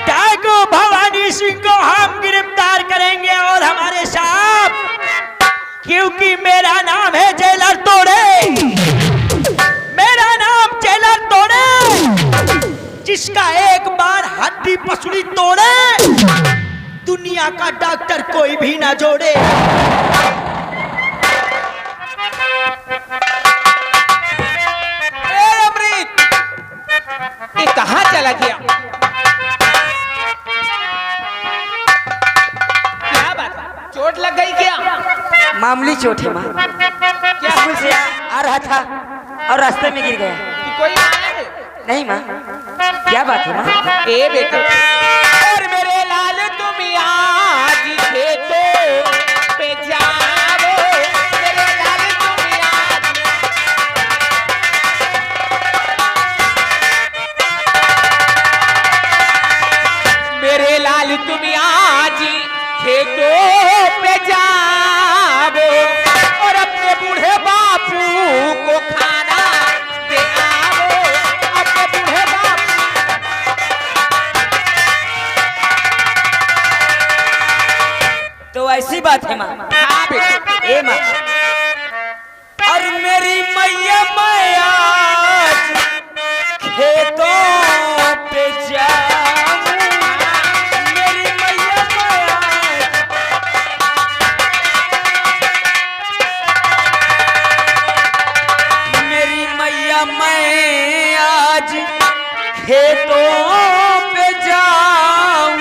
डाकू भवानी सिंह को हम गिरफ्तार करेंगे और हमारे साथ, क्योंकि मेरा नाम है जेलर तोड़े, मेरा नाम जेलर तोड़े, जिसका एक बार हड्डी पसली तोड़े दुनिया का डॉक्टर कोई भी ना जोड़े। अमृत, ये कहाँ चला गया? क्या बात, चोट लग गई क्या? मामूली चोट है माँ। क्या स्कूल से आ रहा था और रास्ते में गिर गया। कि कोई आया है? नहीं माँ, क्या बात है माँ? ए बेटे, और मेरे लाल तुम आज खेतों पे जाओ, मेरे लाल तुम आज। मेरे लाल तुम आज खेतों पे जाओ और अपने बूढ़े बापू को खाना दे आओ, अपने बूढ़े बापू। तो ऐसी बात है माँ। हाँ बेटे, ए माँ, और मेरी मैया मैं आज खेतों पे जाऊं, मेरी मैया मैं आज। मेरी मैया मैं आज खेतों पे जाऊं,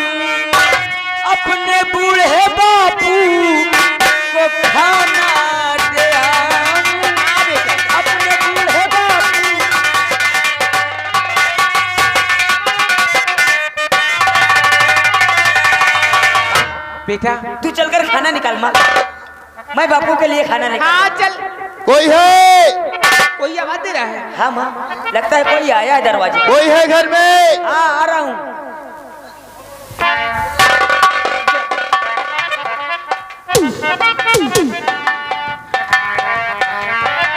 अपने बूढ़े बापू को खाना दे आऊं, अपने बूढ़े बापू। बेटा तू चलकर खाना निकाल माँ, मैं बापू के लिए खाना निकाल। हाँ चल। कोई है? कोई आवाज दे रहा है? हाँ माँ, लगता है कोई आया है दरवाजे। कोई है घर में? हाँ आ रहा हूँ।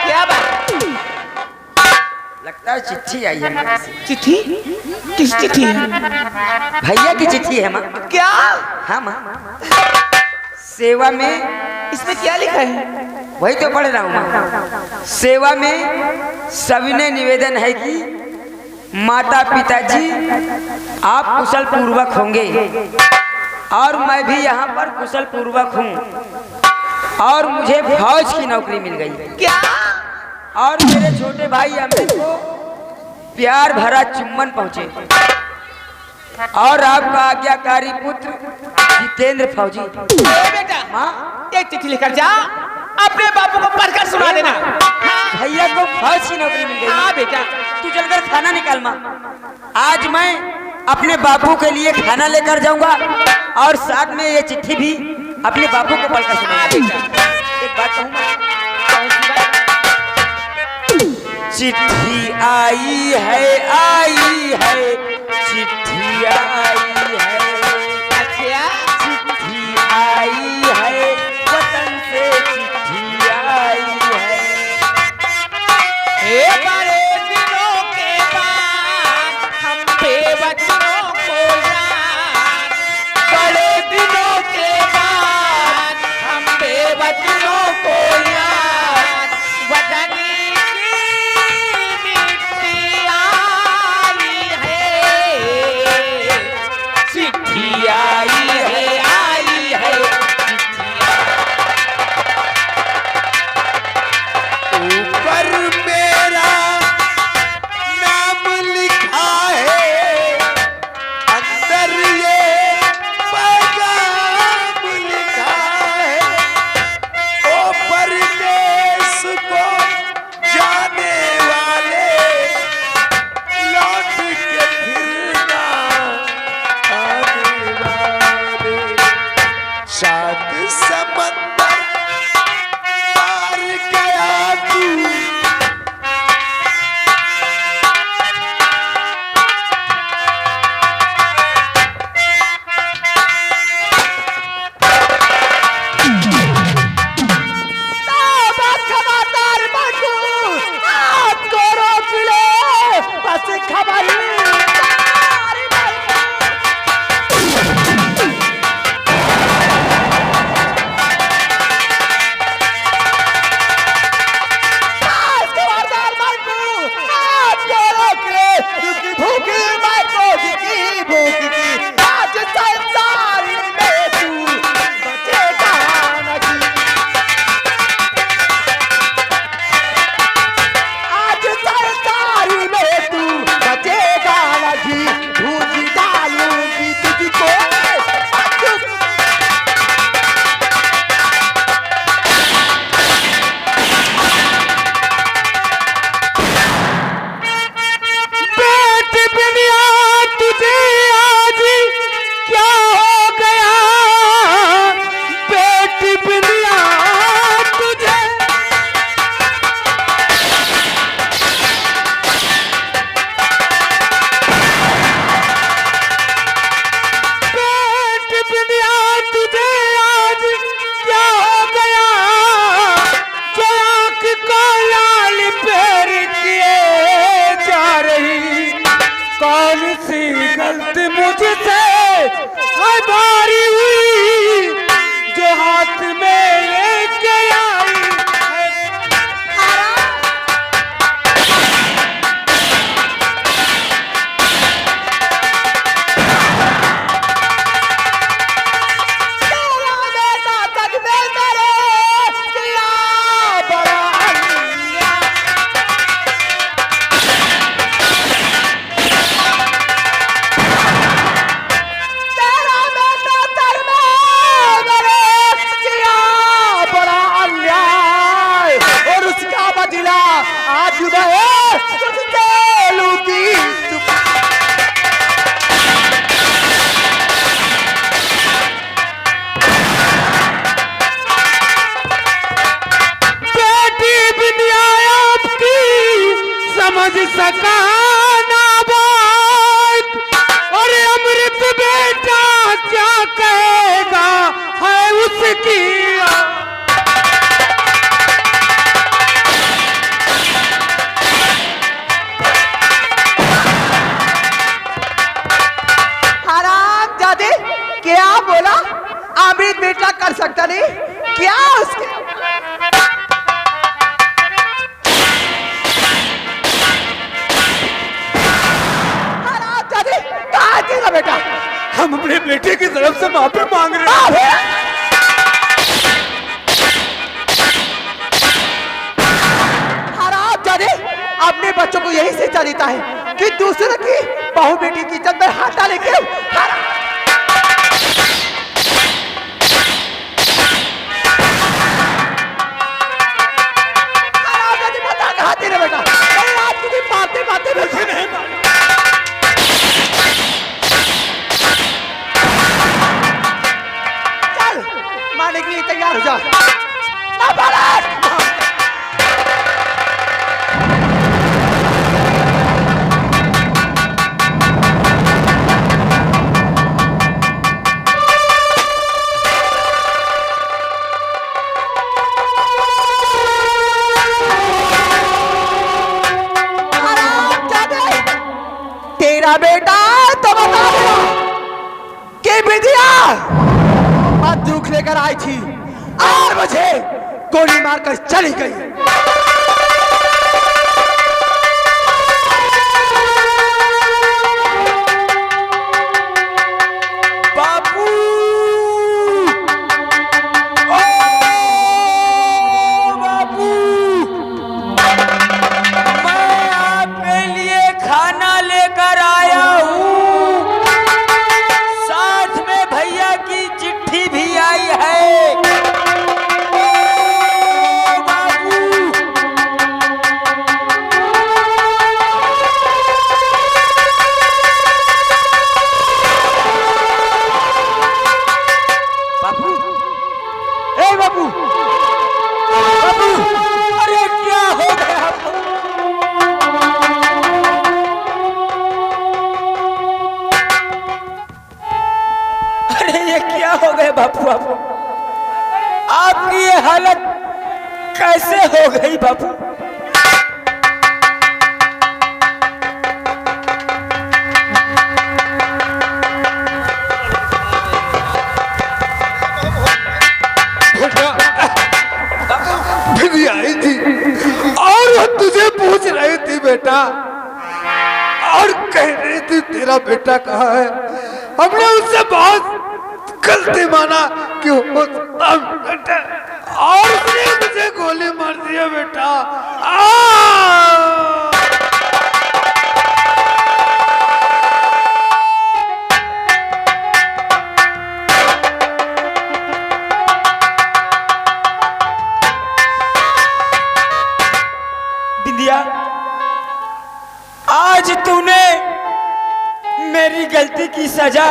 क्या बात? लगता है चिट्ठी आई है मेरे से। चिट्ठी? किस चिट्ठी है? भैया की चिट्ठी है माँ। क्या? हाँ माँ, सेवा में। इसमें क्या लिखा है? वही तो पढ़ रहा हूँ माँ। सेवा में सविनय निवेदन है कि माता पिताजी आप कुशल पूर्वक होंगे और मैं भी यहाँ पर कुशल पूर्वक हूँ और मुझे फौज की नौकरी मिल गई। क्या? और मेरे छोटे भाई अमृत को प्यार भरा चुम्बन पहुँचे और आपका आज्ञाकारी पुत्र जितेंद्र फौजी। बेटा माँ, एक चिट्ठी लेकर जा, अपने बापू को पढ़कर सुना देना। भैया को फौज की नौकरी मिल गई। हाँ बेटा, तू चलकर खाना निकाल माँ। आज मैं अपने बापू के लिए खाना लेकर जाऊंगा और साथ में ये चिट्ठी भी अपने बापू को पढ़कर सुनाऊंगा। एक बात कहूँ माँ? कौन सी बात? चिट्ठी आई है, चिट्ठी आई है, अच्छा, चिट्ठी आई है, वतन से चिट्ठी आई है। बड़े दिनों के बाद हम बेवतनों को याद, बड़े दिनों के बाद हम बेवतनों को याद, वतनी की मिट्टी आई है, चिट्ठी आई है, आई है ऊपर मेरा नाम लिखा है, अंदर ये पैगाम लिखा है। ओ परदेस को जाने वाले लौट के फिरना आने वाले, सात समंदर पार गया तू, खबरदार पास खबरदार अमृत बेटा कर सकता नहीं क्या उसके कहा बेटा हम अपने बेटे की तरफ से माफी मांग रहे हैं। हराम जाने अपने बच्चों को यही शिक्षा देता है कि दूसरे की बहू बेटी की इज्जत में हाथ डाले क्यों? बेटा आप तुझे बातें बातें नहीं चल मारने के लिए तैयार हो जा। तेरा बेटा तो बता देना कि विद्या बंदूक लेकर आई थी और मुझे गोली मारकर चली गई। बापू ओ बापू मैं आपके लिए खाना लेकर आया हूँ, साथ में भैया की चिट्ठी भी आई है। ओ बापू बापू ए बापू बापू अरे क्या हो गया आपको? अरे ये क्या हो गए बापू? आपकी ये हालत कैसे हो गई बापू? भी आई थी और वो तुझे पूछ रही थी बेटा, और कह रही थी तेरा बेटा कहाँ है। हमने उससे बहुत गलती माना कि वो तब बेटा, और उसने मुझे गोली मार दिया बेटा। बिंदिया, आज तूने मेरी गलती की सजा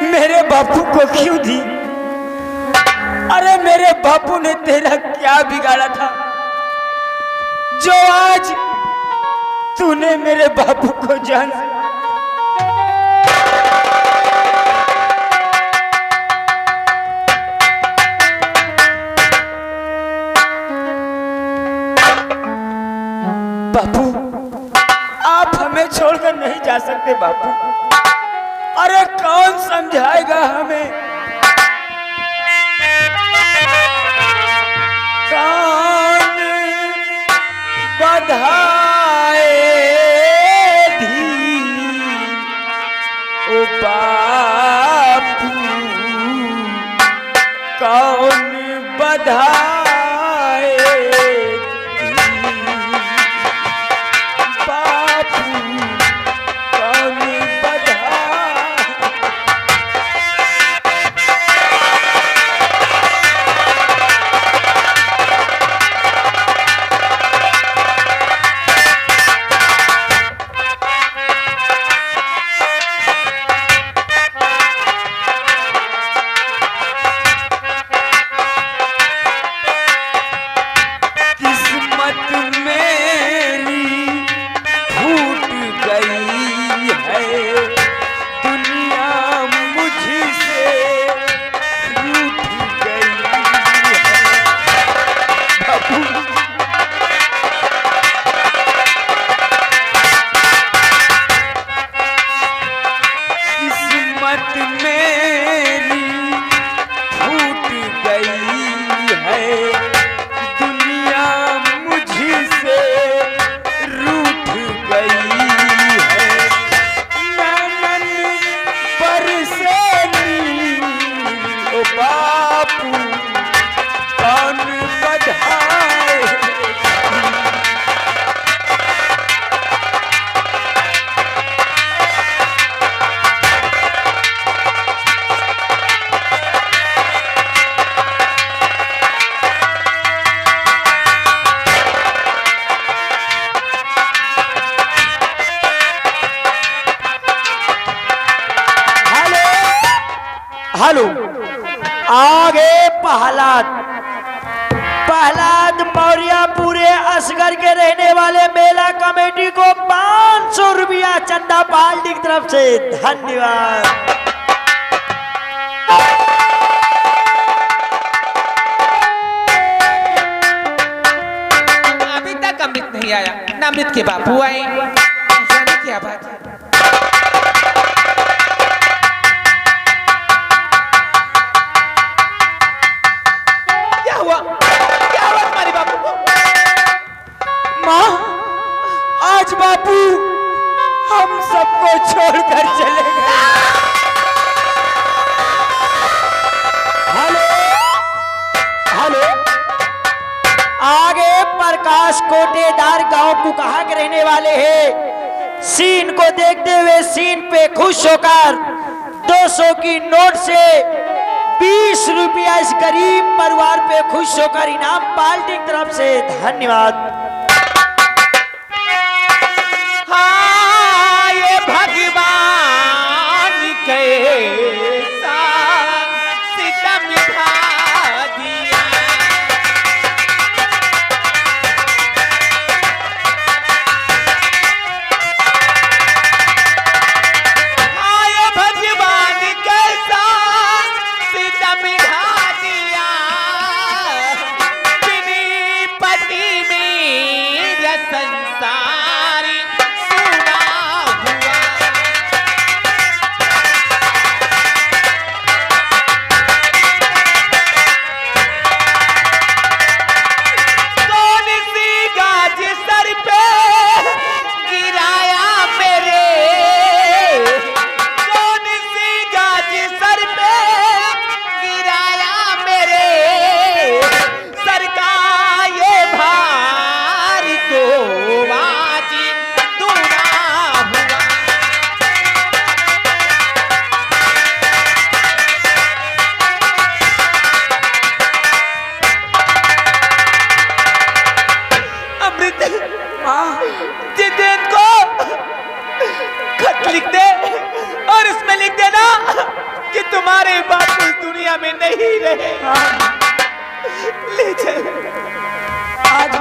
मेरे बापू को क्यों दी? अरे मेरे बापू ने तेरा क्या बिगाड़ा था जो आज तूने मेरे बापू को जान से बापू, आप हमें छोड़कर नहीं जा सकते बापू। अरे कौन समझाएगा हमें, कौन बधाए धी ओ बापू, कौन बधाए बापू, कौन बधाए। किस्मत मेरी फूट गई है, दुनिया मुझसे रूठ गई है बापू। किस्मत मेरी फूट गई है, दुनिया मुझसे रूठ गई है। नैनन पर से नीर ओ बापू, कौन बधाए। हेलो, आगे प्रहलाद मौर्य पूरे असगर के रहने वाले मेला कमेटी को 500 रुपया चंदा पार्टी की तरफ से धन्यवाद। अभी तक अमृत नहीं आया, ना अमृत के बापू आए, जाने क्या बात है। क्या हुआ तुम्हारे बापू को? माँ, आज बापू हम सबको छोड़कर चले गए। हेलो हेलो, आगे प्रकाश कोटेदार गांव कुकहा के रहने वाले हैं। सीन को देखते हुए सीन पे खुश होकर 200 की नोट से 20 रुपया इस गरीब परिवार पे खुश होकर इनाम पार्टी की तरफ से धन्यवाद। हाँ, ये भगवान कैसा सितम ढा दिया। हाँ, ये भगवान कैसा सितम ढा दिया। बिनी पति में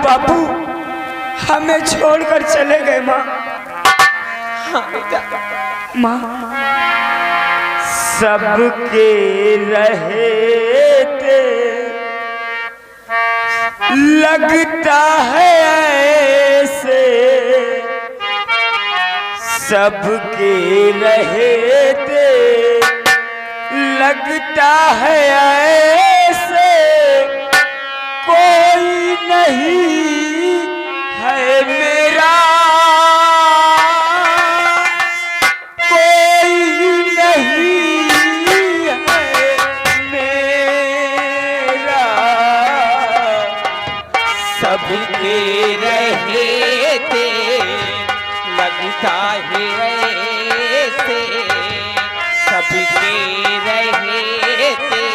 बापू हमें छोड़कर चले गए माँ। हाँ बेटा, माँ सबके रहे थे लगता है ऐसे, सबके रहे थे लगता है ऐसे, कोई नहीं है मेरा, कोई नहीं है मेरा, सबके रहे थे लगता है ऐसे, सबके रहे थे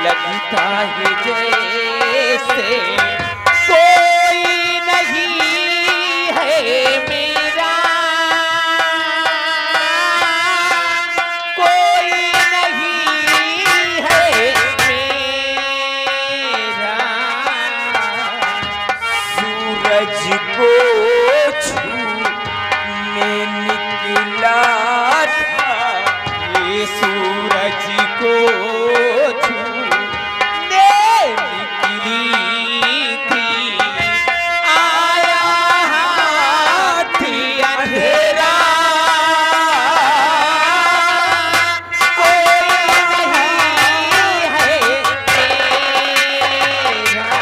लगता है जैसे, कोई नहीं है मेरा, कोई नहीं है मेरा। सूरज को छूने निकला था, ये सूरज को छूने निकली थी, आया हाथी अंधेरा, कोई नहीं है मेरा।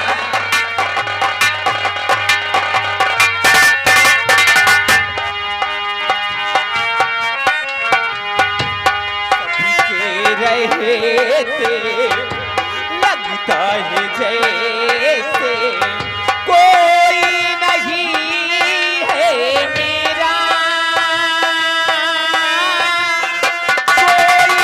सबके रहे थे लगता है जैसे, कोई नहीं है मेरा, कोई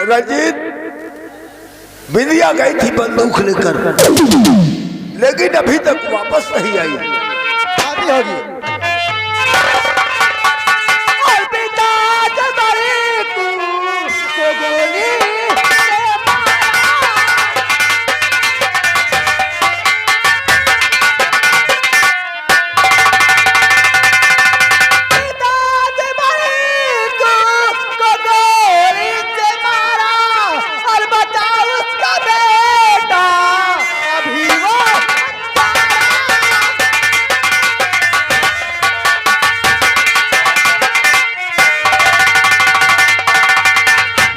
रंजीत, बिंदिया गई थी बंदूक लेकर, लेकिन अभी तक वापस नहीं आई। आती होगी। और पिता जमारे को गोली से पिता जमारे को गोली से मारा, और बचाओ उसका बेटा अभी वो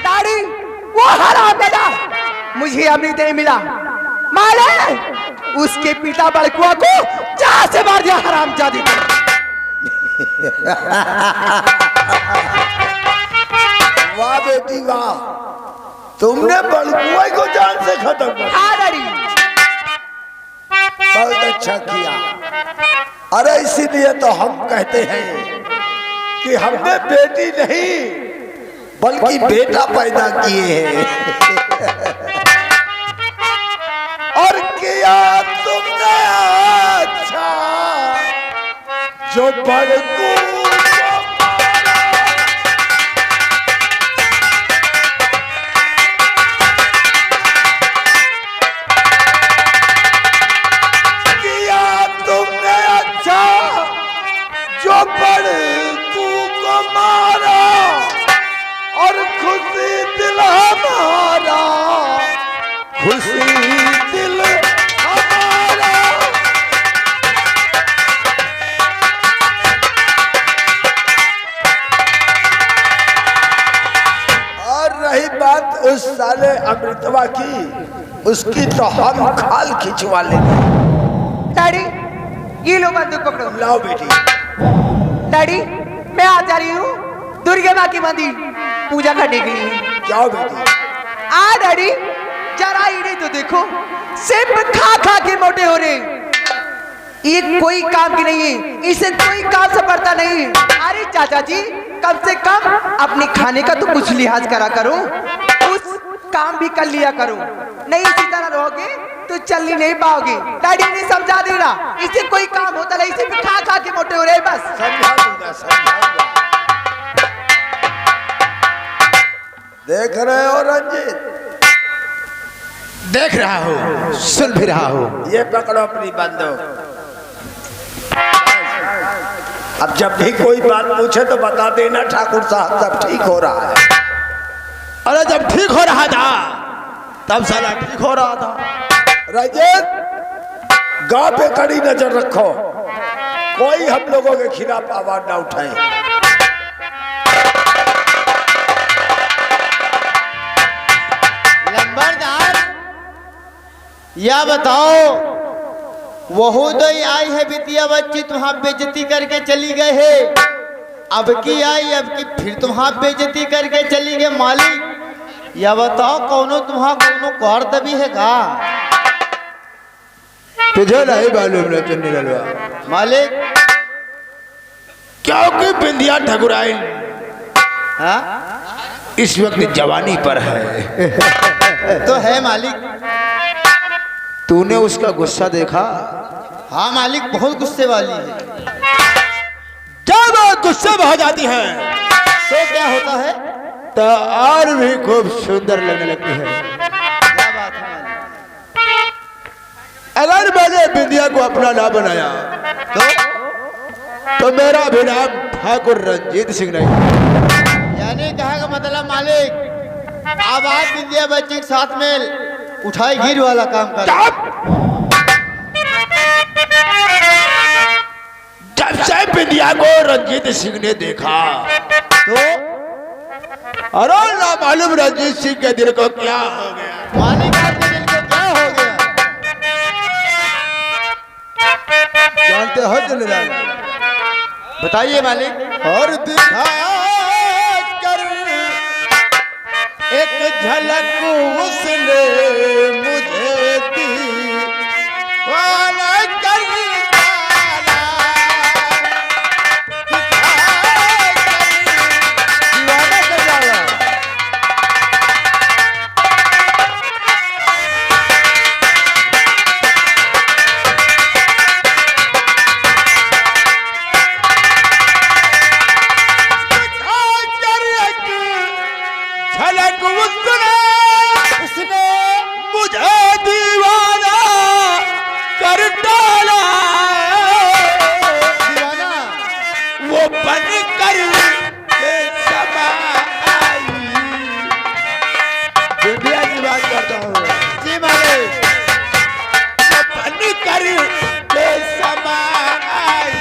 दाढ़ी वो हराम बेटा मुझे अमृत नहीं मिला, मारे उसके पिता बड़कुआ को जहां से मार दिया हराम जादी। वाह बेटी वाह, तुमने बड़कुआ को जान से खत्म कर दिया। हाँ दाढ़ी, बहुत अच्छा किया। अरे इसीलिए तो हम कहते हैं कि हमने बेटी नहीं बल्कि बेटा पैदा किए हैं। और किया तुमने अच्छा, जो बड़कू किया तुमने अच्छा, जो बड़कू को मारा, और खुशी दिल हमारा, खुशी दिल हमारा। और रही बात उस साले अमृतवा की, उसकी तो हम खाल खिंचवा लेंगे। डैडी ये लो बंदूक पकड़ो। लाओ बेटी। डैडी मैं आ जा रही हूँ दुर्गा माँ की मंदिर पूजा करने के लिए। जाओ बेटी। आ डैडी जरा इन्हें तो देखो, सिर्फ खा खा के मोटे हो रहे, ये कोई काम की नहीं है, इसे कोई काम से पड़ता नहीं। अरे चाचा जी कम से कम अपने खाने का तो कुछ लिहाज करा करूं, कुछ काम भी कर लिया करूं। नहीं इसी तरह रहोगे तो चल ही नहीं पाओगे। डैडी ने समझा देना, इसे कोई काम होता नहीं, इसे भी खा खा के मोटे हो रहे बस। समझा दूंगा, समझा दूंगा। देख रहे हो रंजीत? देख रहा हूँ, सुन भी रहा हूँ। ये पकड़ो अपनी बंदूक। अब जब भी कोई बात पूछे तो बता देना ठाकुर साहब सब ठीक हो रहा है। अरे जब ठीक हो रहा था तब साला ठीक हो रहा था। रंजीत, गांव पे कड़ी नजर रखो, कोई हम लोगों के खिलाफ आवाज ना उठाए। या बताओ, वह तो आई है बिटिया बच्ची तुम्हारा बेइज्जती करके चली गए है, अब की आई, अब की फिर तुम्हारा बेइज्जती करके चली गए। मालिक या बताओ, कौनो तुम्हारा कौनो कार दबी है का? तुझे नहीं मालूम ना चुन्नी ललवा मालिक? क्योंकि बिंदिया ठकुराई हाँ इस वक्त जवानी पर है। तो है मालिक। तूने उसका गुस्सा देखा? हाँ मालिक, बहुत गुस्से वाली है। जब वो गुस्से में हो जाती है तो क्या होता है? तो और भी खूब सुंदर लगने लगती है। क्या बात है मालिक? अगर मैंने बिंदिया को अपना नाम बनाया तो मेरा भी नाम ठाकुर रंजीत सिंह नहीं। यानी कहा का मतलब मालिक, अब आप बिंदिया बच्ची के साथ में उठाई गिर वाला काम कर। जब से बिंदिया को रंजीत सिंह ने देखा तो अरे ना मालूम रंजीत सिंह के दिल को क्या हो गया। मालिक आपके दिल को क्या हो गया? जानते हो जनरल? बताइए मालिक। और दिखा कर एक झलक उसने मुझे दी, वाला कर डाला, दीवाना कर डाला। झलक उसने मुझे दीवाना कर डाला, दीवाना वो बन कर समा आई। दुनिया की बात करता हूँ जी मालिक। वो बन कर समा आई,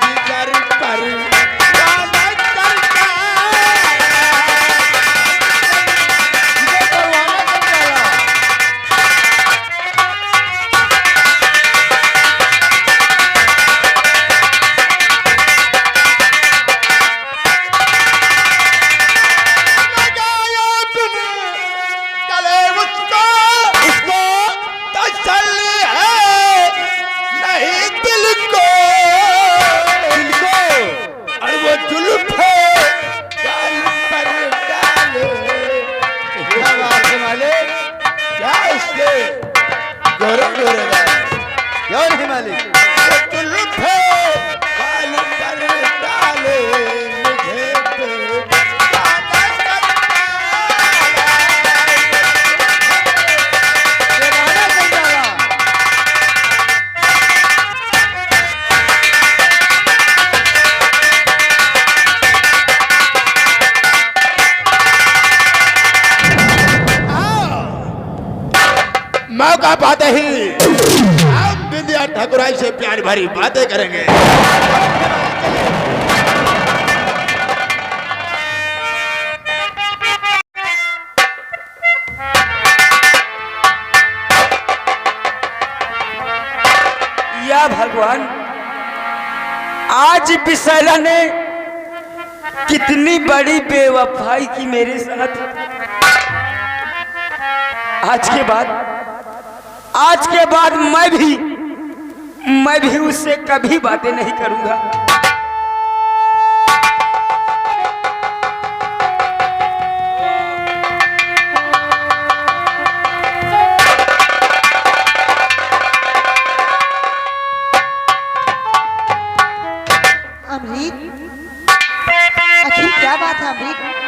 जिगर पर वाला कर डाला। क्यों नहीं मालिक? मौका पाते ही हम बिंदिया ठकुराई से प्यार भरी बातें करेंगे। या भगवान, आज विशाला ने कितनी बड़ी बेवफाई की मेरे साथ। आज के बाद मैं भी उससे कभी बातें नहीं करूंगा। अमृत? आखिर क्या बात है अमृत?